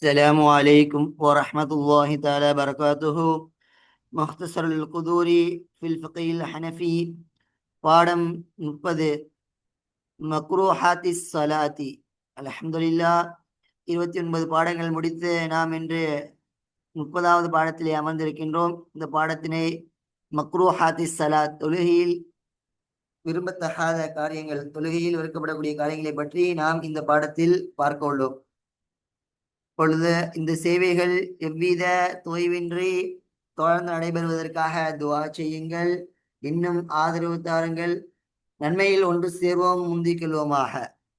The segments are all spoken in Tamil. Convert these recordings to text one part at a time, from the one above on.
السلام عليكم ورحمة الله تعالى وبركاته. مختصر القدور في الفقه الحنفي பாடம் 30 மக்ரூஹாத்தி ஸலாத்தி. அல்ஹம்துலில்லாஹ், 29 பாடங்கள் முடித்து நாம் இன்று 30வது பாடத்திலே அமர்ந்திருக்கின்றோம். இந்த பாடத்தினை மக்ரூஹாத்தி ஸலாத், தொழுகையில் விரும்பத்தகாத காரியங்கள், தொழுகையில் வெறுக்கப்படக்கூடிய காரியங்களை பற்றி நாம் இந்த பாடத்தில் பார்க்க உள்ளோம். பொழுது இந்த சேவைகள் எவ்வித தொய்வின்றி தொடர்ந்து நடைபெறுவதற்காக துவா செய்யுங்கள், இன்னும் ஆதரவு தாருங்கள், நன்மையில் ஒன்று சேர்வோம், முந்திக் கொள்வோமாக.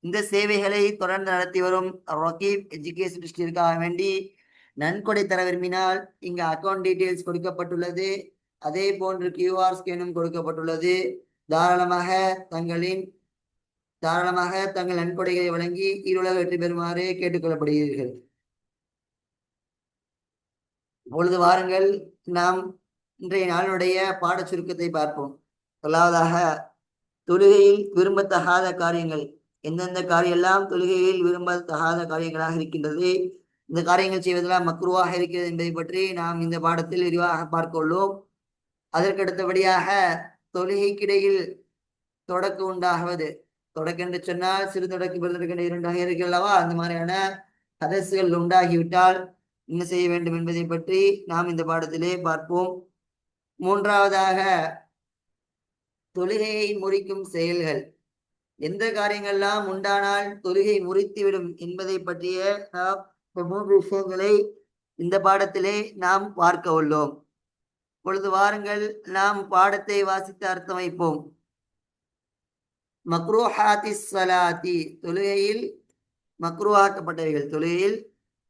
இந்த சேவைகளை தொடர்ந்து நடத்தி வரும் ரகீப் எஜுகேஷன் டிஸ்ட்ரிக்டாக வேண்டி நன்கொடை தர விரும்பினால் இங்கு அக்கௌண்ட் டீட்டெயில்ஸ் கொடுக்கப்பட்டுள்ளது. அதே போன்று கியூஆர் ஸ்கேனும் கொடுக்கப்பட்டுள்ளது. தாராளமாக தங்கள் நன்கொடைகளை வழங்கி இருளக வெற்றி பெறுமாறு கேட்டுக்கொள்ளப்படுகிறீர்கள். இப்பொழுது வாருங்கள், நாம் இன்றைய நாளுடைய பாட சுருக்கத்தை பார்ப்போம். முதலாவதாக, தொழுகையில் விரும்பத்தகாத காரியங்கள். எந்தெந்த காரியம் எல்லாம் தொழுகையில் விரும்பத்தகாத காரியங்களாக இருக்கின்றது, இந்த காரியங்கள் செய்வதெல்லாம் மக்ரூவாக இருக்கிறது என்பதை பற்றி நாம் இந்த பாடத்தில் விரிவாக பார்க்க உள்ளோம். அதற்கடுத்தபடியாக, தொழுகைக்கிடையில் தொடக்கு உண்டாகுவது. தொடக்கு என்று சொன்னால் சிறு தொடக்கு பெருதொடக்கு இரண்டாக இருக்கிறல்லவா, அந்த மாதிரியான ஹதஸ்கள் உண்டாகிவிட்டால் என்ன செய்ய வேண்டும் என்பதை பற்றி நாம் இந்த பாடத்திலே பார்ப்போம். மூன்றாவதாக, தொழுகையை முறிக்கும் செயல்கள். எந்த காரியங்கள்லாம் உண்டானால் தொழுகை முறித்துவிடும் என்பதை பற்றிய நாம் 3 விஷயங்களை இந்த பாடத்திலே நாம் பார்க்க உள்ளோம். பொழுது வாருங்கள், நாம் பாடத்தை வாசித்து அர்த்தம் வைப்போம். மக்ரூஹாத்தி ஸலாத்தி, தொழுகையில் மக்ரூஹாக்கப்பட்டவைகள், தொழுகையில்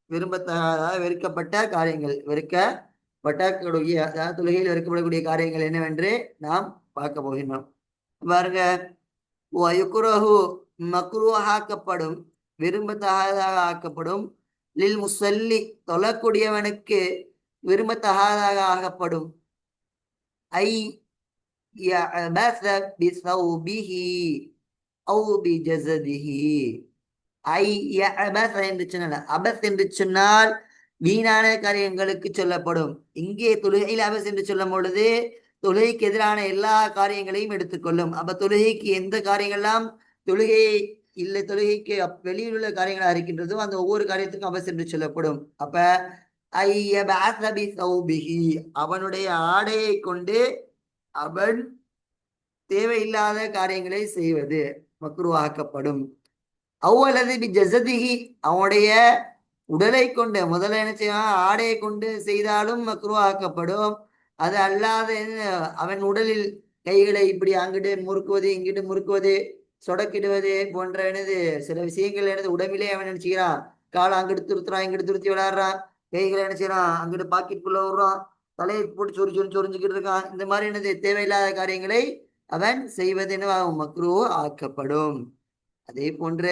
விரும்பத்தகாத வெறுக்கப்பட்ட காரியங்கள், வெறுக்கப்படக்கூடிய, அதாவது தொழுகையில் வெறுக்கப்படக்கூடிய காரியங்கள் என்னவென்று நாம் பார்க்க போகின்றோம். பாருங்க, வயுக்ரஹு, மக்ரூஹாக்கப்படும், விரும்பத்தகாதாக ஆக்கப்படும். லில் முஸல்லி, தொழக்கூடியவனுக்கு விரும்பத்தகாதாக ஆகப்படும். ஐ யஅபஸ பிஸௌபிஹி அவ் பிஜஸதிஹி. என்று சொன்னால், அபஸ் என்று சொன்னால் வீணான காரியங்களுக்கு சொல்லப்படும். இங்கே தொழுகையில் அபஸ் என்று சொல்லும் பொழுது தொழுகைக்கு எதிரான எல்லா காரியங்களையும் எடுத்துக்கொள்ளும். அப்ப தொழுகைக்கு எந்த காரியங்கள்லாம் தொழுகைக்கு வெளியில் உள்ள காரியங்களாக இருக்கின்றதோ அந்த ஒவ்வொரு காரியத்துக்கும் அபஸ் என்று சொல்லப்படும். அப்ப அவனுடைய ஆடையை கொண்டு அவன் தேவையில்லாத காரியங்களை செய்வது மக்ரூஹாக்கப்படும். அவ்வளது ஜஸதிஹி, அவனுடைய உடலை கொண்டு, முதல்ல என்ன செய்வான், ஆடையை கொண்டு செய்தாலும் மக்ரூஹாக்கப்படும். அது அல்லாத அவன் உடலில் கைகளை இப்படி அங்கிட்டு முறுக்குவது, இங்கிட்டு முறுக்குவது, சொடக்கிடுவது போன்ற சில விஷயங்கள் உடம்பிலே அவன் என்ன செய்யறான், காலை அங்கிட்டு துருத்துறான், இங்கிட்டு துருத்தி விளையாடுறான், கைகளை என்ன செய்யறான், அங்கிட்டு பாக்கெட்டுக்குள்ள விடுறான், தலையை போட்டு சொரிஞ்சுக்கிட்டு இருக்கான். இந்த மாதிரி தேவையில்லாத காரியங்களை அவன் செய்வது மக்ரூ ஆக்கப்படும். அதே போன்று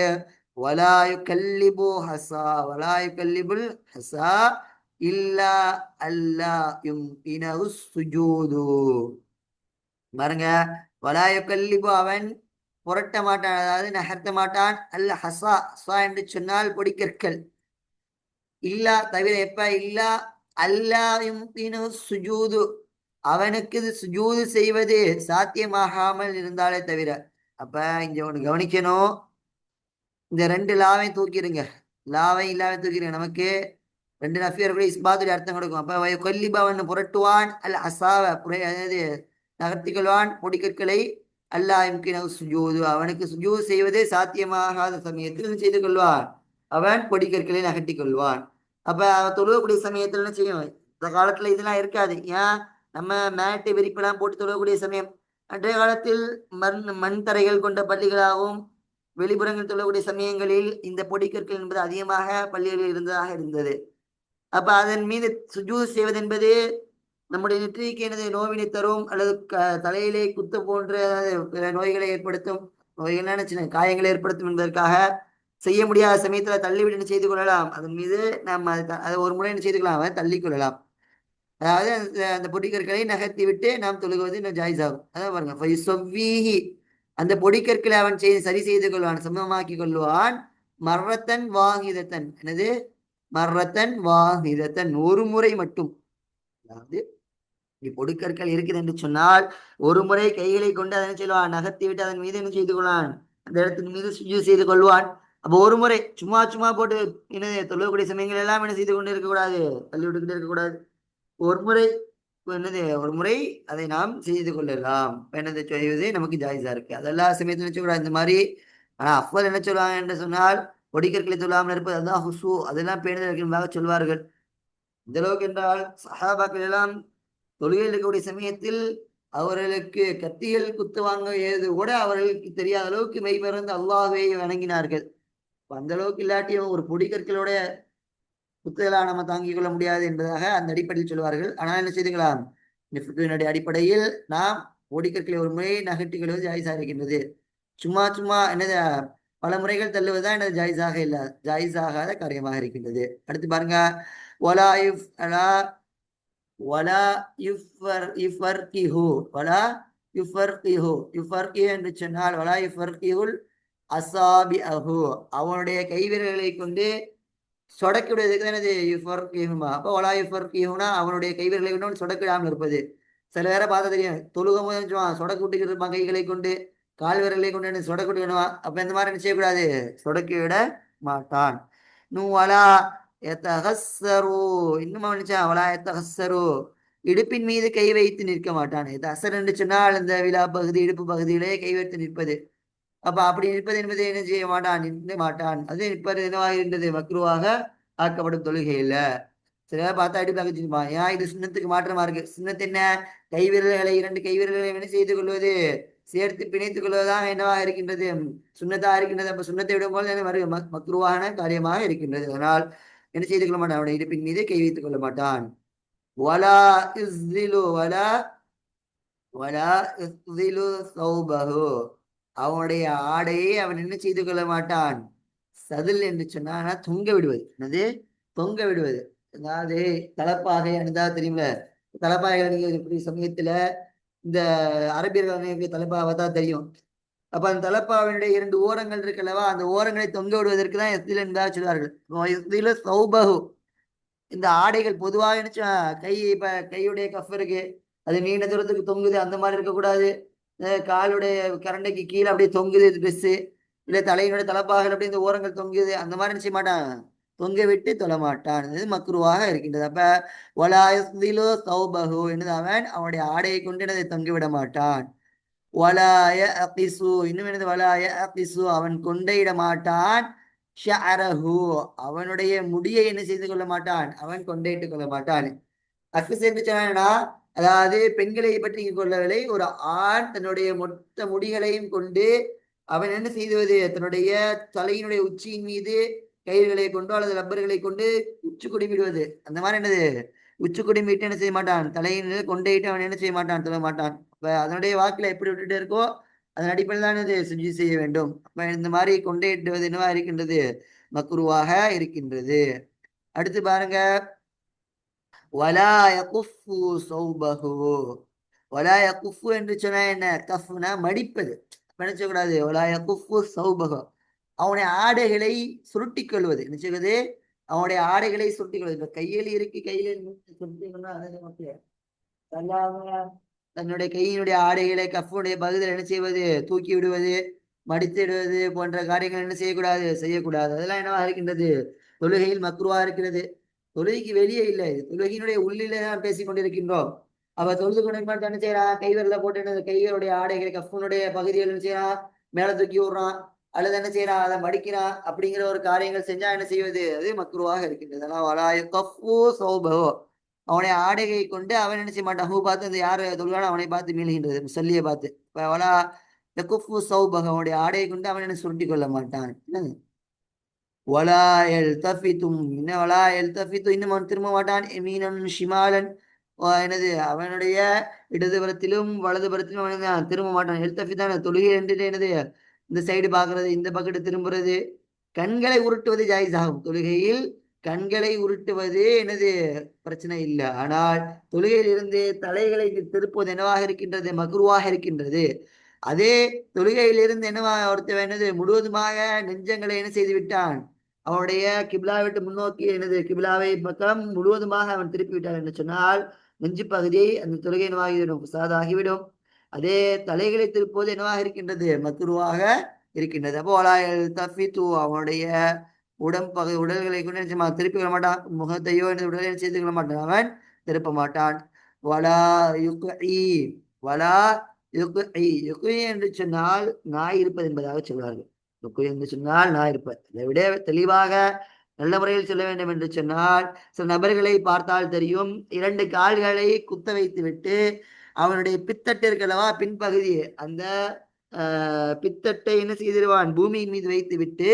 வலாயு கல்லிபு ஹசா, வலாயு கல்லிபுல் ஹசா இல்லா அல்லா யும்கினஹு சுஜூது. பாருங்க, வலாயு கல்லிபு, அவன் புரட்ட மாட்டான், அதாவது நகர்த்த மாட்டான். அல்ல ஹசா, ஹசா என்று சொன்னால் பொடிக்கற்கள். இல்லா, தவிர, எப்ப இல்லா அல்லா யும்கினஹு சுஜூது, அவனுக்கு சுஜூது செய்வது சாத்தியமாகாமல் இருந்தாலே தவிர. அப்ப இங்க ஒன்று கவனிக்கணும், இந்த 2 லாவையும் தூக்கிடுங்க, லாவையும் இல்லாமல் தூக்கிடுங்க. நமக்கு 2 நஃபியர் கூட இஸ்பாத்துடைய அர்த்தம் கொடுக்கும். அப்ப கொல்லிபவன் புரட்டுவான், அல்ல அசாவ, அதாவது நகர்த்தி கொள்வான் பொடிக்கற்களை. அல்லாஹ் யும்கினஹு சுஜூது, அவனுக்கு சுஜூது செய்வதே சாத்தியமாகாத சமயத்தில் செய்து கொள்வான், அவன் பொடிக்கற்களை நகர்த்தி கொள்வான். அப்ப தொழுவக்கூடிய சமயத்தில் என்ன செய்யும், இந்த காலத்துல இதெல்லாம் இருக்காது. ஏன், நம்ம மேட்டு விரிப்பெல்லாம் போட்டு தொழக்கூடிய சமயம். அன்றைய காலத்தில் மண் தரைகள் கொண்ட பள்ளிகளாகவும் வெளிப்புறங்கள் தொழக்கூடிய சமயங்களில் இந்த பொடிக்கற்கள் என்பது அதிகமாக பள்ளிகளில் இருந்தது. அப்ப அதன் மீது சுஜூது செய்வது என்பது நம்முடைய நெற்றிக்கு நோவினை தரும், அல்லது தலையிலே குத்து போன்ற நோய்களை ஏற்படுத்தும், நோய்கள்லாம் சின்ன காயங்களை ஏற்படுத்தும் என்பதற்காக செய்ய முடியாத சமயத்துல தள்ளிவிட்டு என்ன செய்து கொள்ளலாம், அதன் மீது நம்ம அதை ஒரு முறை என்ன செய்து கொள்ளலாம், தள்ளிக் கொள்ளலாம். அதாவது அந்த பொடிக்கற்களை நகர்த்தி விட்டு நாம் தொழுகுவது இன்னும் ஜாயிஸ் ஆகும். அதான் பாருங்க, அந்த பொடிக்கற்களை அவன் சரி செய்து கொள்வான், சமமாக்கி கொள்வான். மர்ரத்தன் வாங்கிதத்தன், என்னது மர்ரத்தன் வாஹிதத்தன், ஒரு முறை மட்டும். அதாவது பொடுக்கற்கள் இருக்குது என்று சொன்னால் ஒரு முறை கைகளை கொண்டு அதனை சொல்வான், நகர்த்தி விட்டு அதன் மீது என்ன செய்து கொள்வான், அந்த இடத்தின் மீது சுஜூ செய்து கொள்வான். அப்போ ஒரு முறை சும்மா சும்மா போட்டு என்ன தொழுகக்கூடிய சமயங்கள் எல்லாம் என்ன செய்து கொண்டு இருக்கக்கூடாது, தள்ளி விட்டுக்கிட்டு இருக்கக்கூடாது. ஒரு முறை என்னது, ஒரு முறை அதை நாம் செய்து கொள்ளலாம். என்னது செய்வது நமக்கு ஜாயிஸா இருக்கு, அதெல்லாம் சமயத்தில் வச்சுக்கூடாது இந்த மாதிரி. ஆனா அஃபல் என்ன சொல்லுவாங்க என்று சொன்னால் பொடிக்கற்களை சொல்லாமல் இருப்பது அதுதான் ஹுசு, அதெல்லாம் பேணுதல் இருக்கின்றதாக சொல்வார்கள். இந்த அளவுக்கு என்றால் சஹாபாக்கள் எல்லாம் தொழுகையில் இருக்கக்கூடிய சமயத்தில் அவர்களுக்கு கத்திகள் குத்துவாங்க ஏது கூட அவர்களுக்கு தெரியாத அளவுக்கு மெய்மறந்து அல்லாஹ்வை வணங்கினார்கள். அந்த அளவுக்கு இல்லாட்டியும் ஒரு பொடிக்கற்களோட குத்துதலா நம்ம தாங்கிக் கொள்ள முடியாது என்பதாக அந்த அடிப்படையில் சொல்வார்கள். ஆனால் என்ன செய்துக்கலாம், இந்த அடிப்படையில் நாம் பொடிக்கற்களை ஒரு முறை நகர்த்தி கொள்வது ஜாயிஸாக இருக்கின்றது. சும்மா சும்மா என்னது பல முறைகள் தள்ளுவதுதான் எனது ஜாயிஸாக இல்ல, ஜாயிஸாகாத காரியமாக இருக்கின்றது. அடுத்து பாருங்க, ஒலா இஃப் அலா வலா யுஃபர்கிஹு வலா யுஃபர்கிஹு என்று சொன்னால் வலா யுஃபர்கிஹுல் அசாபிஅஹு, அவனுடைய கைவிரல்களை கொண்டு சொடக்கி விடுவதற்கு தான் இது யுஃபர்கிஹுமா. அப்போ வலா யுஃபர்கிஹுனா அவனுடைய கைவிரல்களை கொண்டு சொடக்கிடாமல் இருப்பது. சில பேரை பார்த்தா தெரியும், தொழுகும் போது நினைச்சுவான் சொடக்கு விட்டுக்கிட்டு இருப்பான், கைகளை கொண்டு கால் விரல்களை கொண்டு என்ன சொடக்கு விட்டுக்கணுவான். அப்ப இந்த மாதிரி என்ன செய்யக்கூடாது, சொடக்கி விட மாட்டான். நூ வலா எத்தஹஸ்ஸரு, இன்னும் நினைச்சா வலா எத்தஹஸ்ஸரு, இடுப்பின் மீது கை வைத்து நிற்க மாட்டான். இது அசர் என்று சொன்னால் இந்த விழா பகுதி இடுப்பு பகுதியிலே கை வைத்து நிற்பது. அப்ப அப்படி நிற்பது என்பதை என்ன செய்ய மாட்டான், நிற்க மாட்டான். அது நிற்பது என்னவாக இருந்தது, மக்ருவாக ஆக்கப்படும் தொழுகையில். சில பார்த்தா அடி பகச்சிருப்பான், ஏன் இது சுண்ணத்துக்கு மாற்றமா இருக்கு. சுண்ணத்து என்ன, கை விரல்களை இரண்டு கை விரல்களை என்ன செய்து கொள்வது, சேர்த்து பிணைத்துக் கொள்வதுதான் என்னவாக இருக்கின்றது, சுண்ணத்தாக இருக்கின்றது. அப்ப சுண்ணத்தை விடும்போது மக்ருவான காரியமாக இருக்கின்றது. அதனால் என்ன செய்து கொள்ள மாட்டான், அவனுடைய இடுப்பின் மீது கை வைத்துக் கொள்ள மாட்டான். வலா இஸ்திலு வலா வலா இஸ்திலு சௌபஹு, அவனுடைய ஆடையை அவன் என்ன செய்து கொள்ள மாட்டான், சதில் என்று சொன்னா தொங்க விடுவது. என்னது, தொங்க விடுவது. அதாவது தலப்பாகை அணிந்தா தெரியுமில்ல, தலப்பாகை அணிந்த சமயத்துல இந்த அரபியர்கள் தலப்பாவை தான் தெரியும். அப்ப அந்த தலப்பாவினுடைய இரண்டு ஓரங்கள் இருக்கல்லவா, அந்த ஓரங்களை தொங்க விடுவதற்கு தான் எஸ்தில் என்பதாக சொல்வார்கள். சௌபஹு, இந்த ஆடைகள் பொதுவாக நினைச்சா கை, இப்ப கையுடைய கஃப் இருக்கு, அது நீண்ட தூரத்துக்கு தொங்குது, அந்த மாதிரி இருக்கக்கூடாது. காலுடைய கரண்டைக்கு கீழே அப்படியே தொங்குது ட்ரெஸ்ஸு, இல்ல தலையினுடைய தலப்பாக அப்படியே இந்த ஓரங்கள் தொங்குது, அந்த மாதிரி நினைச்ச மாட்டான், தொங்க விட்டு தொழ மாட்டான். இது மக்ருவாக இருக்கின்றது. அப்ப வலாயஸ்திலு சௌபஹு என்னது, அவன் அவனுடைய ஆடையை கொண்டு என்னதை தொங்க விட மாட்டான். வலாய அகிசு, இன்னும் என்னது, வலாய அகிசு அவன் கொண்டையிட மாட்டான். ஷஅரஹு, அவனுடைய முடியை என்ன செய்து கொள்ள மாட்டான், அவன் கொண்டையிட்டுக் கொள்ள மாட்டான். அக்ஸ் என்று சொன்னா, அதாவது பெண்களை பற்றி கொள்ளவில்லை, ஒரு ஆண் தன்னுடைய மொத்த முடிகளையும் கொண்டு அவன் என்ன செய்வது, தன்னுடைய தலையினுடைய உச்சியின் மீது கயிறுகளை கொண்டோ அல்லது ரப்பர்களை கொண்டு உச்சி குடிமிடுவது. அந்த மாதிரி என்னது, உச்சி குடிமிட்டு என்ன செய்ய மாட்டான், தலையின் கொண்டையிட்டு அவன் என்ன செய்ய மாட்டான், தொழ மாட்டான். அப்ப அதனுடைய வாக்குல எப்படி விட்டுட்டு இருக்கோ அதன் அடிப்படையில் தான் இது சுஜி செய்ய வேண்டும். அப்ப இந்த மாதிரி கொண்டையிடுவது என்னவா இருக்கின்றது, மக்ருவாக இருக்கின்றது. அடுத்து பாருங்க, வலா யகுஃபு சௌபஹு, வலா யகுஃபு என்று சொன்னா என்ன, கஃப்னா மடிப்பது, நினைச்சக்கூடாது. வலா யகுஃபு சௌபஹு, அவனுடைய ஆடைகளை சுருட்டிக் கொள்வது, நினைச்சுக்கிறது அவனுடைய ஆடைகளை சுருட்டிக் கொள்வது. இப்ப கையில் இருக்கு, கையில சுருட்டிக்கொண்டா அதை நமக்கு தன்னுடைய கையினுடைய ஆடைகளை கஃபுடைய பகுதியில் என்ன செய்வது, தூக்கி விடுவது, மடித்து விடுவது போன்ற காரியங்கள் என்ன செய்யக்கூடாது, செய்யக்கூடாது. அதெல்லாம் என்னவா இருக்கின்றது, தொழுகையில் மக்ருவா இருக்கிறது. தொழுகைக்கு வெளியே இல்லை, தொழுகையினுடைய உள்ளிலே தான் பேசிக் கொண்டிருக்கின்றோம். அவ தொழுது கொண்டு என்ன செய்யறான், கைவிரல போட்டு என்ன கைகளுடைய ஆடைகளை கஃபுனுடைய பகுதிகள் என்ன செய்யறான், மேல தூக்கி விடுறான், அல்லது என்ன செய்யறான், அதை மடிக்கிறான். அப்படிங்கிற ஒரு காரியங்கள் செஞ்சா என்ன செய்வது, அது மக்ருவாக இருக்கின்றது. அதெல்லாம் வலாயு கஃபு சௌபஹு, அவனுடைய ஆடையை கொண்டு அவன் என்ன செய்ய மாட்டான், ஹூ பார்த்து அந்த யாரு தொழுவானோ அவனை பார்த்து மீளுகின்றது, முசல்லியை பார்த்து. வலா யகுஃபு சௌபஹு, அவனுடைய ஆடையை கொண்டு அவன் என்ன சுருட்டி கொள்ள மாட்டான். வலா எல்தஃபித்தும், என்ன வலா எல்தஃபித்து, இன்னும் அவன் திரும்ப மாட்டான். எமீனன் ஷிமாலன், என்னது அவனுடைய இடதுபுறத்திலும் வலதுபுறத்திலும் அவன் திரும்ப மாட்டான். எல்தஃபித்தான தொழுகை என்று என்னது, இந்த சைடு பார்க்கறது, இந்த பக்கத்து திரும்புறது. கண்களை உருட்டுவது ஜாயிஸ் ஆகும் தொழுகையில், கண்களை உருட்டுவது என்னது பிரச்சனை இல்லை. ஆனால் தொழுகையில் இருந்து தலைகளை திருப்புவது என்னவாக இருக்கின்றது, மக்ருவாக இருக்கின்றது. அதே தொழுகையில் இருந்து என்னவா ஒருத்தர் என்னது முழுவதுமாக நெஞ்சங்களை என்ன செய்து விட்டான், அவனுடைய கிபிலா விட்டு முன்னோக்கி எனது கிபிலாவை பக்கம் முழுவதுமாக அவன் திருப்பி விட்டான் என்று சொன்னால் நெஞ்சு பகுதியை அந்த தொழுகை என்னவாகிவிடும் சாதாகிவிடும். அதே தலைகளை திருப்போது என்னவாக இருக்கின்றது மக்குருவாக இருக்கின்றது. அப்போ தஃபித்து அவனுடைய உடல்களை கொண்டு திருப்பி கொள்ள மாட்டான். முகத்தையோ உடலை செய்து கொள்ள மாட்டான், அவன் திருப்ப மாட்டான். வலா யுக்இ வலா யுக்இ யுக்இ என்று சொன்னால் நாய் இருப்பது என்பதாக சொல்வார்கள். யுக்இ என்று சொன்னால் நாய் இருப்பது. அதை விட தெளிவாக நல்ல முறையில் சொல்ல வேண்டும் என்று சொன்னால் சில நபர்களை பார்த்தால் தெரியும், 2 கால்களை குத்த வைத்து விட்டு அவனுடைய பித்தட்டு இருக்கலவா பின்பகுதி அந்த பித்தட்டை என்ன செய்திருவான் பூமியின் மீது வைத்து விட்டு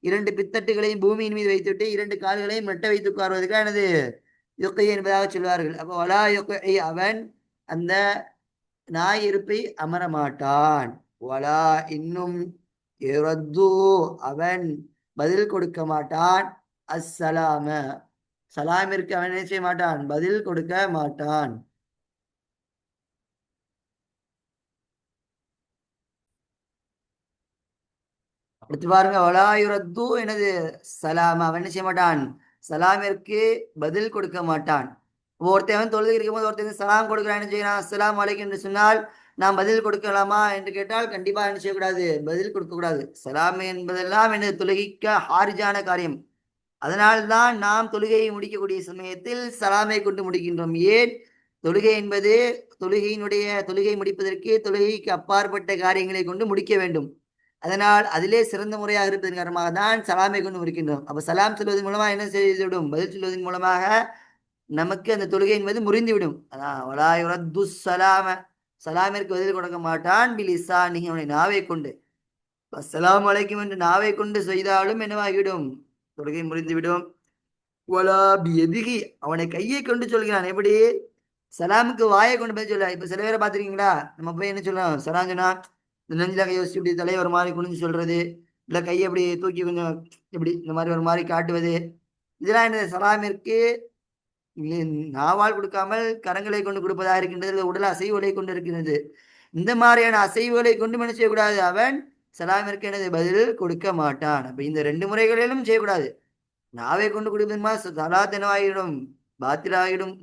2 பித்தட்டுகளையும் பூமியின் மீது வைத்துவிட்டு 2 கால்களையும் மெட்ட வைத்து உட்காருவதற்காக எனது யுக்கை என்பதாக சொல்வார்கள். அப்போ வலா யுக்கை அவன் அந்த நாய் இருப்பை அமரமாட்டான். வலா இன்னும் அவன் பதில் கொடுக்க மாட்டான். அஸ்ஸலாம சலாமிற்கு அவன் என்ன செய்ய மாட்டான், பதில் கொடுக்க மாட்டான். அடுத்து பாருங்க, வலாயுரத்து எனது சலாம் அவன் என்ன செய்ய மாட்டான், சலாமிற்கு பதில் கொடுக்க மாட்டான். ஒருத்தவன் தொழுது இருக்கும்போது ஒருத்தன் சலாம் கொடுக்கிறான், என்ன செய்யறான், அஸ்ஸலாமு அலைக்கும் என்று சொன்னால் நாம் பதில் கொடுக்கலாமா என்று கேட்டால் கண்டிப்பா என்ன செய்யக்கூடாது, பதில் கொடுக்க கூடாது. சலாம் என்பதெல்லாம் எனது தொழுகைக்கு ஹாரிஜான காரியம். அதனால்தான் நாம் தொழுகையை முடிக்கக்கூடிய சமயத்தில் சலாமை கொண்டு முடிக்கின்றோம். ஏன், தொழுகை என்பது தொழுகை முடிப்பதற்கு தொழுகைக்கு அப்பாற்பட்ட காரியங்களை கொண்டு முடிக்க வேண்டும். அதனால் அதிலே சிறந்த முறையாக இருப்பதன் காரணமாக தான் சலாமை கொண்டு முடிக்கின்றோம். அப்ப சலாம் சொல்வதன் மூலமாக என்ன செய்துவிடும், பதில் சொல்வதன் மூலமாக நமக்கு அந்த தொழுகை என்பது முறிந்துவிடும். அதான் சலாம சலாமிற்கு பதில் கொடுக்க மாட்டான். பிலிசானி அவனை நாவை கொண்டு அஸ்ஸலாமு அலைக்கும் என்று நாவை கொண்டு செய்தாலும் என்னவாகிவிடும், தொழுகை முறிந்துவிடும். அவனை கையை கொண்டு சொல்கிறான். எப்படி, சலாமுக்கு வாயை கொண்டு போய் சொல்ல. இப்ப சில பேரை பார்த்துருக்கீங்களா, நம்ம போய் என்ன சொல்லலாம், சலாம் சொன்னா இந்த நெஞ்சில கையை வச்சு இப்படி தலையை ஒரு மாதிரி குனிஞ்சு சொல்றது, இல்ல கையை அப்படி தூக்கி கொஞ்சம் இப்படி இந்த மாதிரி ஒரு மாதிரி காட்டுவது, இதெல்லாம் என்ன சலாமிற்கு நாவால் கொடுக்காமல் கரங்களை கொண்டு கொடுப்பதாக இருக்கின்றது, உடல் அசைவுகளை கொண்டு இருக்கின்றது. இந்த மாதிரியான அசைவுகளை கொண்டு என்ன செய்யக்கூடாது, அவன் சலாமிற்கு எனது பதில் கொடுக்க மாட்டான். அப்ப இந்த 2 முறைகளிலும் செய்யக்கூடாது. நாவை கொண்டு கொடுப்பதுமா சலாத் என்னவாகிடும், பாத்திலாகிடும்,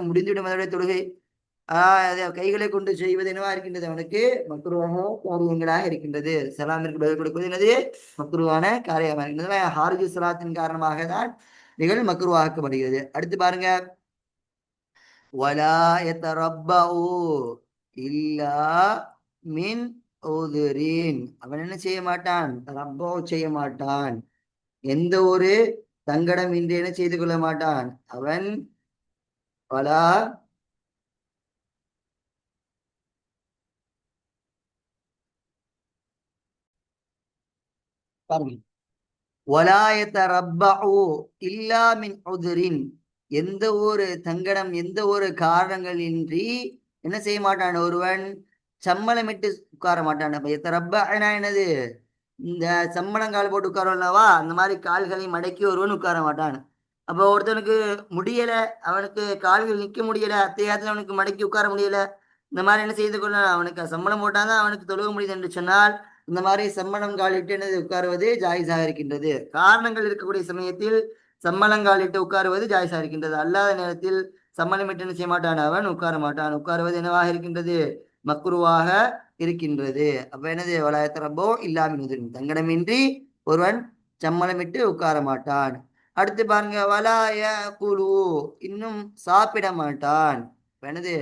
முடிந்துவிடும் அதனுடைய தொழுகை. கைகளை கொண்டு செய்வது என்னவா இருக்கின்றது, அவனுக்கு மக்ருவான காரியங்களாக இருக்கின்றது. சலாமிற்கு பதில் கொடுப்பது என்னது, மக்ருவான காரியமாக இருக்கின்றது. ஹாரிஜு சலாத்தின் காரணமாக தான் நிகழ் மக்ருவாக்கப்படுகிறது. அடுத்து பாருங்க, வலா யதரப்பஉ இல்லா மின் உதுரின் அவன் என்ன செய்ய மாட்டான், ரப்போ செய்ய மாட்டான், எந்த ஒரு தங்கடம் இன்றி என்ன செய்து கொள்ள மாட்டான் அவன். வலா எந்த ஒரு தங்கடம் எந்த ஒரு காரணங்கள் இன்றி என்ன செய்ய மாட்டான் ஒருவன், சம்மளமிட்டு உட்கார மாட்டான். அப்ப எத்தரப்பனா என்னது, இந்த சம்மணங்கால் போட்டு உட்காரவா அந்த மாதிரி கால்களை மடக்கி ஒருவன் உட்கார மாட்டான். அப்போ ஒருத்தனுக்கு முடியல, அவனுக்கு கால்கள் நிற்க முடியல, அத்தையாத்துல அவனுக்கு மடக்கி உட்கார முடியல, இந்த மாதிரி என்ன செய்து கொள்ள, அவனுக்கு சம்மணம் போட்டாதான் அவனுக்கு தொழுக முடியுது என்று சொன்னால் இந்த மாதிரி சம்மணம் காலிட்டு என்னது உட்காருவது ஜாயிஸாக இருக்கின்றது. காரணங்கள் இருக்கக்கூடிய சமயத்தில் சம்மணங்காலிட்டு உட்காருவது ஜாயிஸாக இருக்கின்றது. அல்லாத நேரத்தில் சம்மணமிட்டு என்ன செய்ய மாட்டான், அவன் உட்கார மாட்டான். உட்காருவது என்னவாக இருக்கின்றது, மக்ருவாக இருக்கின்றது. அப்ப என்னது, வலாயத்தரப்போ இல்லாமின் தங்கடமின்றி ஒருவன் சம்மளமிட்டு உட்கார மாட்டான். அடுத்து பாருங்க, வலாய குழு இன்னும் சாப்பிட மாட்டான். என்னது,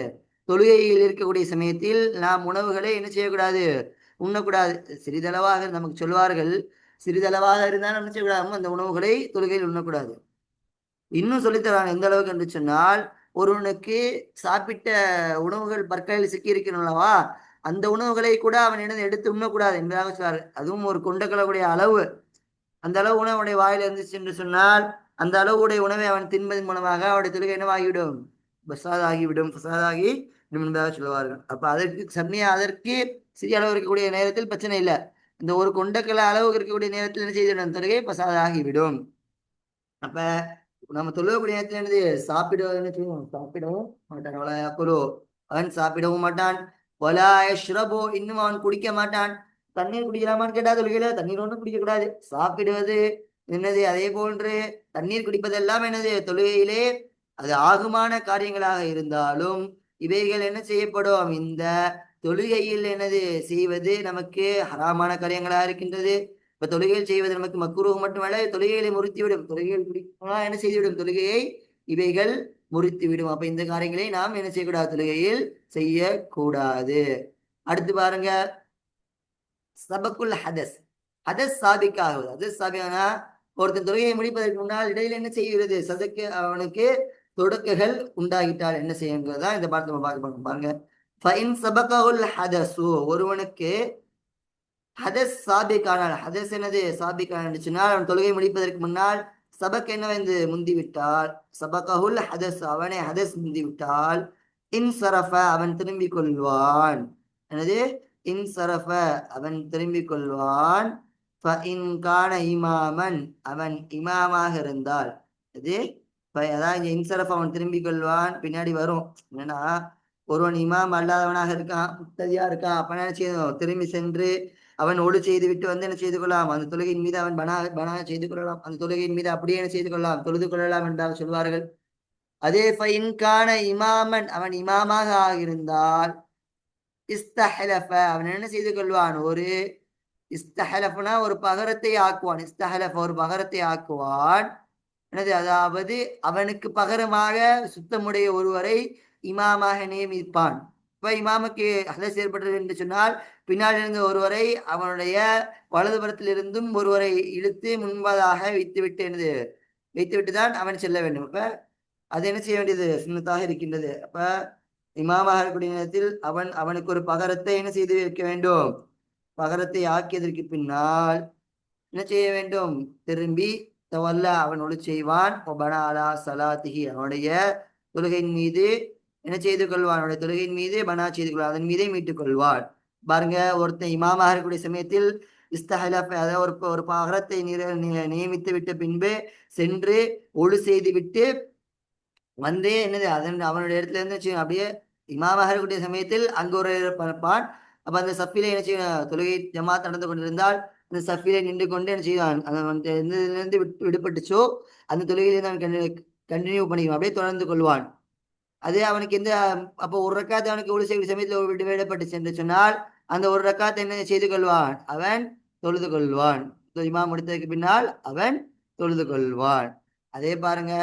தொழுகையில் இருக்கக்கூடிய சமயத்தில் நாம் உணவுகளை என்ன செய்யக்கூடாது, உண்ணக்கூடாது. சிறிதளவாக நமக்கு சொல்வார்கள், சிறிதளவாக இருந்தால் என்ன செய்யக்கூடாது, அந்த உணவுகளை தொழுகையில் உண்ணக்கூடாது. இன்னும் சொல்லித்தராங்க எந்த அளவுக்கு என்று சொன்னால், ஒருவனுக்கு சாப்பிட்ட உணவுகள் பற்களில் சிக்கி இருக்கணும்லவா, அந்த உணவுகளை கூட அவன் என்ன எடுத்து உண்ணக்கூடாது என்பதாக சொல்றாரு. அதுவும் ஒரு கொண்டக்கலவுடைய அளவு, அந்த அளவு உணவு அவனுடைய வாயில இருந்துச்சு என்று சொன்னால் அந்த அளவுடைய உணவை அவன் தின்பதன் மூலமாக அவனுடைய தொழுகை என்னவாகிவிடும், பசாதாகிவிடும், பசாதாகி என்பதாக சொல்லுவார்கள். அப்ப அதற்கு சிறிய அளவு இருக்கக்கூடிய நேரத்தில் பிரச்சனை இல்லை. இந்த ஒரு கொண்டக்கல அளவுக்கு இருக்கக்கூடிய நேரத்தில் என்ன செய்திடும், தொழுகை பசாதாகிவிடும். அப்ப நம்ம தொழுகக்கூடிய நேரத்தில் என்னது, சாப்பிடவும் மாட்டான். அவன் சாப்பிடவும் மாட்டான். இன்னும் அவன் குடிக்க மாட்டான். தண்ணீர் குடிக்கலாமான்னு கேட்டா தொழுகையில தண்ணீர் ஒன்றும் குடிக்க கூடாது. சாப்பிடுவது என்னது அதே போன்று தண்ணீர் குடிப்பதெல்லாம் என்னது தொழுகையிலே அது ஆகுமான காரியங்களாக இருந்தாலும் இவைகள் என்ன செய்யப்படும் இந்த தொழுகையில் என்னது செய்வது நமக்கு ஹராமான காரியங்களாக இருக்கின்றது. இப்ப தொழுகையில் செய்வது நமக்கு மக்ரூஹ் மட்டுமல்ல, தொழுகைகளை முறித்துவிடும். தொழுகையில் குடிப்பா என்ன செய்துவிடும், தொழுகையை இவைகள் முறித்துவிடும். அப்ப இந்த காரியங்களை நாம் என்ன செய்யக்கூடாது, தொழுகையில் செய்யக்கூடாது. அடுத்து பாருங்க, சபக்குல் ஹதஸ். ஹதஸ் சாபிக்காகுது. ஹதஸ் சாபிக்கானா ஒருத்தன் தொழுகையை முடிப்பதற்கு முன்னால் இடையில என்ன செய்கிறது, சதக்கு அவனுக்கு தொடக்குகள் உண்டாகிட்டால் என்ன செய்யுங்கிறதா இந்த பாடத்தை நம்ம பார்க்க பாருங்க. ஃபைன் சபகவுல் ஹதசு, ஒருவனுக்கு ஹதஸ் சாபிக்கானால், ஹதஸ் என்னது சாபிக்கான சொன்னால் அவன் தொழுகை முடிப்பதற்கு முன்னால் சபக் என்னவென்று முந்திவிட்டால், சபகவுல் ஹதஸ் அவனை ஹதஸ் முந்திவிட்டால், இன்சரஃப அவன் திரும்பிக் கொள்வான். என்னது இன்சரஃப அவன் திரும்பிக் கொள்வான். கான இமாமன் அவன் இமாமாக இருந்தால், அது அதாவது இன்சரஃப் அவன் திரும்பிக் கொள்வான் பின்னாடி வரும். என்னன்னா ஒருவன் இமாம் அல்லாதவனாக இருக்கான், முக்ததியா இருக்கான், அப்ப என்ன செய்யணும், திரும்பி சென்று அவன் ஒழு செய்து விட்டு வந்து என்ன செய்து கொள்ளலாம், அந்த தொழுகையின் மீது அவன் பனா செய்து கொள்ளலாம், அந்த தொழுகையின் மீது அப்படியே என்ன செய்து கொள்ளலாம், தொழுது கொள்ளலாம் என்றாக சொல்வார்கள். அதே கான இமாமன் அவன் இமாமாக ஆகியிருந்தால், இஸ்தஹலஃப அவன் என்ன செய்து கொள்வான், ஒரு இஸ்தஹலஃப்னா ஒரு பகரத்தை ஆக்குவான். இஸ்தஹலஃப் ஒரு பகரத்தை ஆக்குவான். என்னது, அதாவது அவனுக்கு பகரமாக சுத்தமுடைய ஒருவரை இமாமாக நியமிப்பான். இப்ப இமாமுக்கு ஹதஸ் ஏற்பட்டது என்று சொன்னால் பின்னால் இருந்து ஒருவரை அவனுடைய வலதுபுறத்தில் இருந்தும் ஒருவரை இழுத்து முன்பதாக வைத்துவிட்டு என்னது வைத்துவிட்டு தான் அவன் செல்ல வேண்டும். அப்ப அது என்ன செய்ய வேண்டியது, சுன்னத்தாக இருக்கின்றது. அப்ப இமாமாக இருக்கக்கூடிய நேரத்தில் அவனுக்கு ஒரு பகரத்தை என்ன செய்து வைக்க வேண்டும், பகரத்தை ஆக்கியதற்கு பின்னால் என்ன செய்ய வேண்டும், திரும்பி தவல்ல அவன் ஒளி செய்வான். பனாலா சலாத்திஹி அவனுடைய தொழுகையின் மீது என்ன செய்து கொள்வான், அவனுடைய தொழுகையின் மீது பனா செய்து கொள்வான், அதன் மீதே மீட்டுக் கொள்வான். பாருங்க, ஒருத்தன் இமாமாக இருக்கக்கூடிய சமயத்தில் இஸ்தஹலப் அதாவது ஒரு பகரத்தை நியமித்து விட்ட பின்பு சென்று ஒழு செய்து விட்டு வந்து என்னது அதன் அவனுடைய இடத்துல இருந்து அப்படியே இமாமாக இருக்கக்கூடிய சமயத்தில் அங்கு ஒரு பார்ப்பான். அப்ப அந்த சஃபிலே என்ன செய்வான், தொழுகை ஜமாத் நடந்து கொண்டிருந்தால் அந்த சஃபிலே நின்று கொண்டு என்ன செய்வான், இருந்து விடுபட்டுச்சோ அந்த தொழுகையிலிருந்து அவன் கண்டினியூ பண்ணிக்குவான், அப்படியே தொடர்ந்து கொள்வான். அது அவனுக்கு எந்த அப்போ ஒரு ரக்காத்து அவனுக்கு ஒரு செய்ய சமயத்தில் விட்டு விடப்பட்டுச்சு என்று சொன்னால் அந்த ஒரு ரக்காத்தை என்ன செய்து கொள்வான், அவன் தொழுது கொள்வான். இமாம் முடித்ததுக்கு பின்னால் அவன் தொழுது கொள்வான். அதே பாருங்க,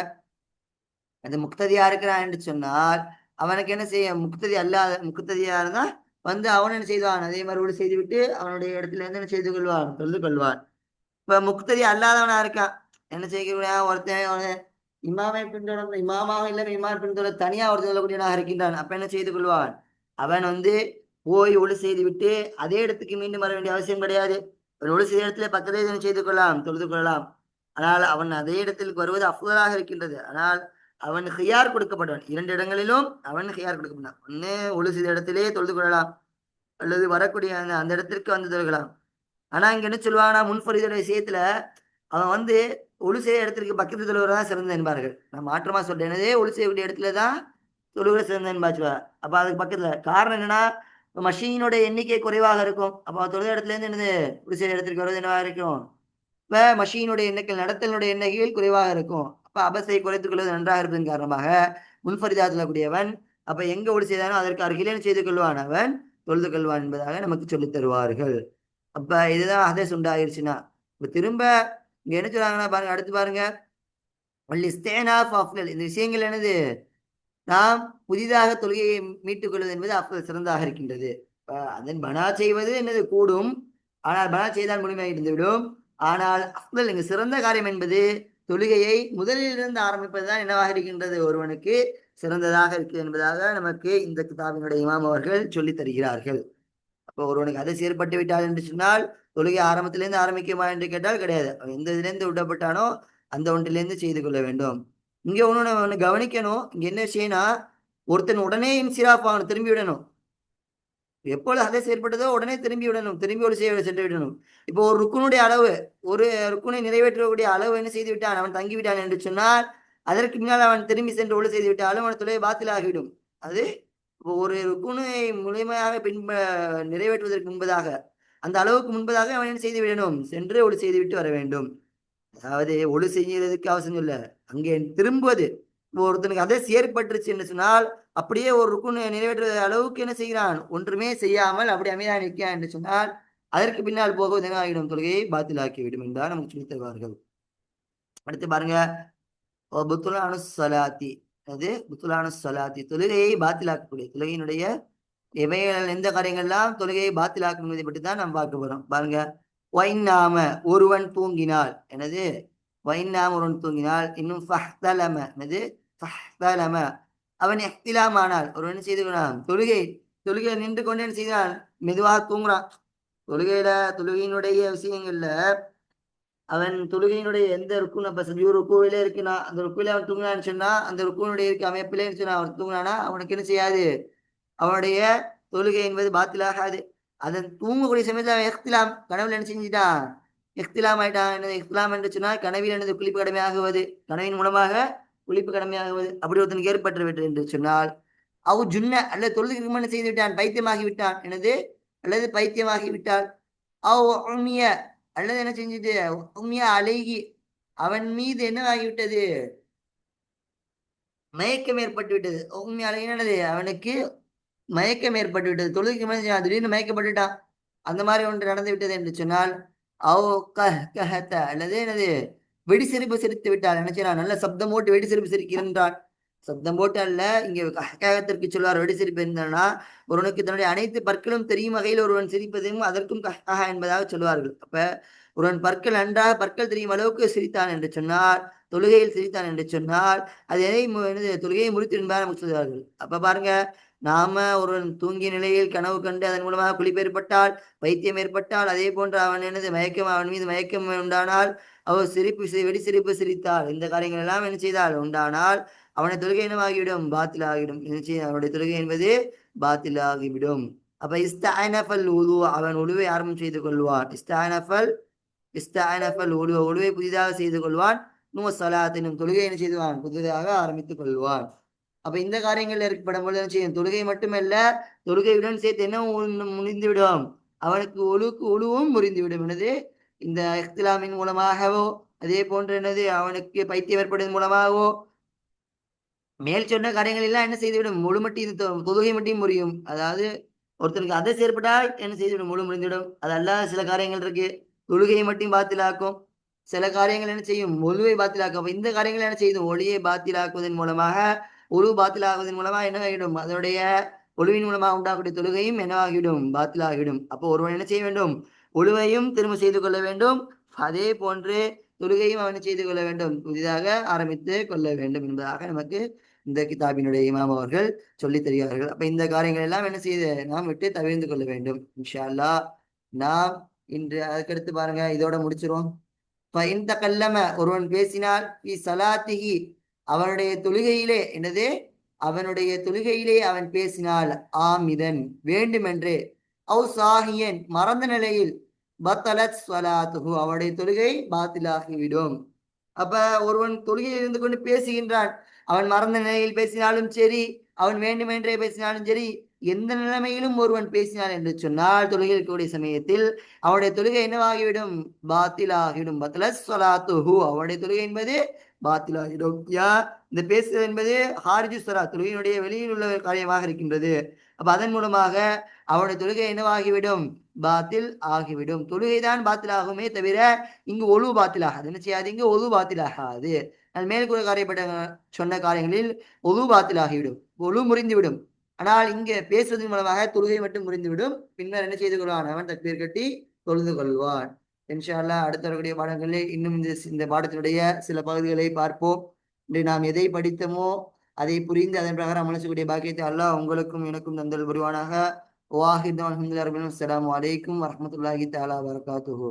அந்த முக்ததியா இருக்கிறான் என்று சொன்னால் அவனுக்கு என்ன செய்ய, முக்ததி அல்லாத முக்ததியா இருந்தா வந்து அவன் என்ன செய்வான், அதே மாதிரி ஒரு செய்து விட்டு அவனுடைய இடத்துல இருந்து என்ன செய்து கொள்வான், தொழுது கொள்வான். இப்ப முக்ததி அல்லாதவனா இருக்கான், என்ன செய்யக்கூடிய ஒருத்தன் இமாமை பின்தொடர்ந்து இமாமாக இல்லை இமாம் பின்தொடர் தனியா ஒரு சொல்லக்கூடியவனாக இருக்கின்றான். அப்ப என்ன செய்து கொள்வான், அவன் வந்து போய் ஒளி செய்து விட்டு அதே இடத்துக்கு மீண்டும் வர வேண்டிய அவசியம் கிடையாது. ஒளி செய்த இடத்துல பக்கத்தை செய்து கொள்ளலாம், தொழுது கொள்ளலாம். ஆனால் அவன் அதே இடத்திற்கு வருவது அஃதலாக இருக்கின்றது. ஆனால் அவன் ஹியார் கொடுக்கப்பட்டவன், இரண்டு இடங்களிலும் அவன் ஹியார் கொடுக்கப்பட்டான். ஒன்னு ஒளி செய்த இடத்திலே தொழுது கொள்ளலாம், அல்லது வரக்கூடிய அந்த இடத்திற்கு வந்து தொழுகலாம். ஆனா இங்க என்ன சொல்லுவாங்கன்னா, முன்ஃபரிதுடைய விஷயத்துல அவன் வந்து ஒளி செய்ய இடத்திற்கு பக்கத்து தொழுகிறதான் சிறந்த என்பார்கள். நான் மாற்றமா சொல்றேன், என்னதே ஒளி செய்யக்கூடிய இடத்துலதான் தொழுகிற சிறந்த என்பாச்சுவா. அப்ப அதுக்கு பக்கத்துல காரணம் என்னன்னா, மஷீனுடைய எண்ணிக்கை குறைவாக இருக்கும். அப்ப தொழுத இடத்துல இருந்து என்னது ஒளி செய்ய இடத்திற்கு வருவது என்னவா இருக்கும், இப்ப மஷீனுடைய எண்ணிக்கை நடத்தலுடைய எண்ணிக்கையில் குறைவாக இருக்கும். அப்ப அபசை குறைத்துக் கொள்வது நன்றாக இருப்பதன் காரணமாக முன்ஃபரிதா சொல்லக்கூடியவன் அப்ப எங்க ஒளி செய்தானோ அதற்கு அருகிலே செய்து கொள்வான், அவன் தொழுது கொள்வான் என்பதாக நமக்கு சொல்லித் தருவார்கள். அப்ப இதுதான் ஹதஸ் உண்டாயிருச்சுன்னா இப்ப திரும்ப இங்க என்ன சொல்றாங்கன்னா பாருங்க, அடுத்து பாருங்க, இந்த விஷயங்கள் என்னது, நாம் புதிதாக தொழுகையை மீட்டுக் கொள்வது என்பது அப்ப சிறந்தாக இருக்கின்றது. அதன் பனா செய்வது என்னது கூடும், ஆனால் பனா செய்தால் முழுமையாக இருந்துவிடும். ஆனால் அஃதல் இங்கு சிறந்த காரியம் என்பது தொழுகையை முதலிலிருந்து ஆரம்பிப்பதுதான் என்னவாக இருக்கின்றது, ஒருவனுக்கு சிறந்ததாக இருக்கு என்பதாக நமக்கு இந்த கிதாபினுடைய இமாம் அவர்கள் சொல்லித் தருகிறார்கள். அப்போ ஒருவனுக்கு அதை செயற்பட்டு விட்டால் என்று சொன்னால் தொழுகை ஆரம்பத்திலிருந்து ஆரம்பிக்குமா என்று கேட்டால் கிடையாது. அவன் எந்த இதிலிருந்து விடப்பட்டானோ அந்த ஒன்றிலிருந்து செய்து கொள்ள வேண்டும். இங்க ஒண்ணு கவனிக்கணும், இங்க என்ன செய்யணும், ஒருத்தன் உடனே இன்சிராப் ஆகணும், திரும்பி விடணும். எப்பொழுது அதை செயற்பட்டதோ உடனே திரும்பி விடணும், திரும்பி ஒரு செய்ய சென்று விடணும். இப்போ ஒரு ருக்குனுடைய அளவு, ஒரு ருக்குனை நிறைவேற்றக்கூடிய அளவு என்ன செய்து விட்டான், அவன் தங்கிவிட்டான் என்று சொன்னால் அதற்கு பின்னால் அவன் திரும்பி சென்று ஒழு செய்து விட்டாலும் அவன் தொலை பாத்திலாகிவிடும். அது ஒரு ருக்குனை முழுமையாக நிறைவேற்றுவதற்கு முன்பதாக அந்த அளவுக்கு முன்பதாக அவன் என்ன செய்து விடணும், சென்று ஒழு செய்து விட்டு வர வேண்டும். அதாவது ஒழு செய்யறதுக்கு அவசியம் இல்லை, அங்கே திரும்புவது. ஒருத்தனுக்கு அதே செயற்பட்டுருச்சு என்று சொன்னால் அப்படியே ஒரு ருக்குன் நிறைவேற்ற அளவுக்கு என்ன செய்கிறான், ஒன்றுமே செய்யாமல் அப்படி அமைதியாக நிற்கிறான் என்று சொன்னால் அதற்கு பின்னால் போகுவது என்ன ஆகிடும், தொழுகையை பாத்திலாக்கிவிடும் என்றால் நமக்கு சொல்லித் தருவார்கள். அடுத்து பாருங்க, புத்துலானு சலாத்தி, அது புத்துலானு சலாத்தி, தொழுகையை பாத்திலாக்கக்கூடிய, தொழுகையினுடைய இவைகள் எந்த காரியங்கள்லாம் தொழுகையை பாத்திலாக்கும் என்பதை பற்றி தான் நாம் பார்க்க போறோம். பாருங்க, வைநாம ஒருவன் தூங்கினால், எனது வைநாம ஒருவன் தூங்கினால், இன்னும் ஃபஹ்தலம, என்னது ஃபஹ்தலம, அவன் எஹ்திலாம் ஆனால் ஒருவன் செய்து கொண்டான், தொழுகை நின்று கொண்டு என்ன செய்தான், மெதுவாக தூங்குறான். தொழுகையில தொழுகையினுடைய விஷயங்கள்ல அவன் தொழுகையினுடைய எந்த ருக்குன்னு இப்ப சஜூர் ருக்குவிலே இருக்குன்னா அந்த ருக்குவில அவன் தூங்கினான்னு சொன்னா, அந்த ருக்குனுடைய இருக்க அமைப்பிலே சொன்னா அவன் தூங்கினானா அவனுக்கு என்ன செய்யாது, அவனுடைய தொழுகை என்பது பாத்திலாகாது. அதன் தூங்கக்கூடிய சமயத்தில் அவன் எஹ்திலாம் கனவுல என்ன செஞ்சுட்டான், எஹ்திலாம் ஆயிட்டான். என்னது எஹ்திலாம் என்று சொன்னால் கனவில் எனது குளிப்பு கடமையாகுவது, கனவின் மூலமாக குளிப்பு கடமையாகுவது. அப்படி ஒருத்தனுக்கு ஏற்பட்டு விட்டு என்று சொன்னால் அவ் ஜுன்ன அல்லது தொழுதுக்கு முன்ன செய்து விட்டான், பைத்தியமாகி விட்டான், எனது அல்லது பைத்தியமாகி விட்டால் அவ் உம்மிய அல்லது என்ன செஞ்சுட்டு உம்மிய அழகி அவன் மீது என்ன ஆகிவிட்டது, மயக்கம் ஏற்பட்டு விட்டது. உண்மை அழகினது அவனுக்கு மயக்கம் ஏற்பட்டு விட்டது, தொழுகைக்கு மேலே திடீர்னு மயக்கப்பட்டுட்டான், அந்த மாதிரி ஒன்று நடந்து விட்டது என்று சொன்னால் அவ் கஹத அல்லது என்னது வெடி சிரிப்பு சிரித்து விட்டால் என்ன செய்யறான், நல்ல சப்தம் போட்டு வெடி சிரிப்பு சிரிக்கின்றான். சப்தம் போட்டு அல்ல, இங்கே கஹகத்திற்கு சொல்வார் வெடி சிரிப்பு என்னன்னா, ஒருவனுக்கு தன்னுடைய அனைத்து பற்களும் தெரியும் வகையில் ஒருவன் சிரிப்பதும் அதற்கும் கஹகஹ என்பதாக சொல்வார்கள். அப்ப ஒருவன் பற்கள் நன்றாக பற்கள் தெரியும் அளவுக்கு சிரித்தான் என்று சொன்னால், தொழுகையில் சிரித்தான் என்று சொன்னால் அது எதை தொழுகையை முறித்து என்பதாக நமக்கு சொல்வார்கள். அப்ப பாருங்க, நாம ஒருவன் தூங்கிய நிலையில் கனவு கண்டு அதன் மூலமாக குளிப்பு ஏற்பட்டால், பைத்தியம் ஏற்பட்டால், அதே போன்று அவன் என்னது மயக்கம், அவன் மீது மயக்கம் உண்டானால், அவர் சிரிப்பு வெடி சிரிப்பு சிரித்தால், இந்த காரியங்கள் எல்லாம் என்ன செய்தால் உண்டானால் அவனுடைய தொழுகை என்னவாகிவிடும், பாத்தில் ஆகிவிடும். அவனுடைய தொழுகை என்பது பாத்தில் ஆகிவிடும். அப்ப இஸ்தானஃபல் உது, அவன் உழுவை ஆரம்பம் செய்து கொள்வான். இஸ்தானஃபல் உழுவை புதிதாக செய்து கொள்வான். சலாத்தினும் தொழுகை என்ன செய்வான், புதிதாக ஆரம்பித்துக் கொள்வான். அப்ப இந்த காரியங்கள் ஏற்படும் பொழுது என்ன செய்யும், தொழுகை மட்டுமல்ல தொழுகையுடன் சேர்த்து என்ன முறிந்துவிடும், அவனுக்கு உழுவும் முறிந்துவிடும். என்னது இந்த இஹ்திலாமின் மூலமாகவோ அதே போன்று என்னது அவனுக்கு பைத்தியம் ஏற்படுவதன் மூலமாகவோ மேல் சொன்ன காரியங்கள் எல்லாம் என்ன செய்துவிடும், முழு மட்டி தொழுகை மட்டும் முறியும். அதாவது ஒருத்தருக்கு அதை செயற்பட்டால் என்ன செய்துவிடும், முழு முறிந்துவிடும். அது அல்லாத சில காரியங்கள் இருக்கு, தொழுகையை மட்டும் பாத்திலாக்கும். சில காரியங்கள் என்ன செய்யும், ஒழுவை பாத்திலாக்கும். அப்ப இந்த காரியங்கள் என்ன செய்யும், ஒளியை பாத்திலாக்குவதன் மூலமாக ஒழு பாத்திலாகுவதன் மூலமாக என்ன ஆகிடும், அதனுடைய ஒழுவின் மூலமாக உண்டாகக்கூடிய தொழுகையும் என்னவாகிவிடும், பாத்திலாகிவிடும். அப்போ ஒருவன் என்ன செய்ய வேண்டும், ஒழுவையும் திரும்ப செய்து கொள்ள வேண்டும், அதே போன்று தொழுகையும் அவனை செய்து கொள்ள வேண்டும், புதிதாக ஆரம்பித்து கொள்ள வேண்டும் என்பதாக நமக்கு இந்த கிதாபினுடைய இமாம் அவர்கள் சொல்லித் தருகிறார்கள். அப்ப இந்த காரியங்கள் எல்லாம் என்ன செய்து நாம் விட்டு தவிர்த்து கொள்ள வேண்டும். இன்ஷா அல்லாஹ் நாம் இன்று அதுக்கடுத்து பாருங்க, இதோட முடிச்சிரும். இந்த கல்லம ஒருவன் பேசினால் சலாத்திகி அவனுடைய தொழுகையிலே, என்னது அவனுடைய தொழுகையிலே அவன் பேசினால், ஆமிதன் வேண்டுமென்றே, அவு சாஹியன் மறந்த நிலையில், பத்தலத் ஸலாத்துஹு அவனுடைய தொழுகை பாத்திலாகிவிடும். அப்ப ஒருவன் தொழுகையில் இருந்து கொண்டு பேசுகின்றான், அவன் மறந்த நிலையில் பேசினாலும் சரி, அவன் வேண்டுமென்றே பேசினாலும் சரி, எந்த நிலைமையிலும் ஒருவன் பேசினான் என்று சொன்னால் தொழுகை இருக்கக்கூடிய சமயத்தில் அவனுடைய தொழுகை என்னவாகிவிடும், பாத்திலாகிவிடும். பத்தலத் ஸலாத்துஹு அவனுடைய தொழுகை என்பது பாத்திலாகிடும். இந்த பேசுவது என்பது ஹாரிஜு ஸலா தொழுகையினுடைய வெளியில் உள்ள காரியமாக இருக்கின்றது. அப்ப அதன் மூலமாக அவனுடைய தொழுகை என்னவாகிவிடும், பாத்தில் ஆகிவிடும். தொழுகைதான் பாத்தில் ஆகுமே தவிர இங்கு ஒழு பாத்திலாகாது. என்ன செய்யாது, இங்கு ஒழு பாத்திலாகாது. மேல் கூட காரியப்பட்ட சொன்ன காரியங்களில் ஒழு பாத்திலாகிவிடும், ஒழு முறிந்துவிடும். ஆனால் இங்கே பேசுவதன் மூலமாக தொழுகை மட்டும் முறிந்துவிடும். பின்னர் என்ன செய்து கொள்வான், அவன் தக்பீர் கட்டி தொழுது கொள்வான். இன்ஷா அல்லாஹ் அடுத்த வரக்கூடிய பாடங்களில் இன்னும் இந்த பாடத்தினுடைய சில பகுதிகளை பார்ப்போம். இன்று நாம் எதை படித்தோமோ அதை புரிந்து அதன் பிரகாரம் அமலக்கூடிய பாக்கியத்தை அல்லாஹ் உங்களுக்கும் எனக்கும் தந்தல் புரிவானாக. வாஹித் அல்ஹம்துலில்லாஹி ரப்பில் ஆலமீன். அஸ்ஸலாமு அலைக்கும் வரஹ்மத்துல்லாஹி தஆலா வபரகாத்துஹு.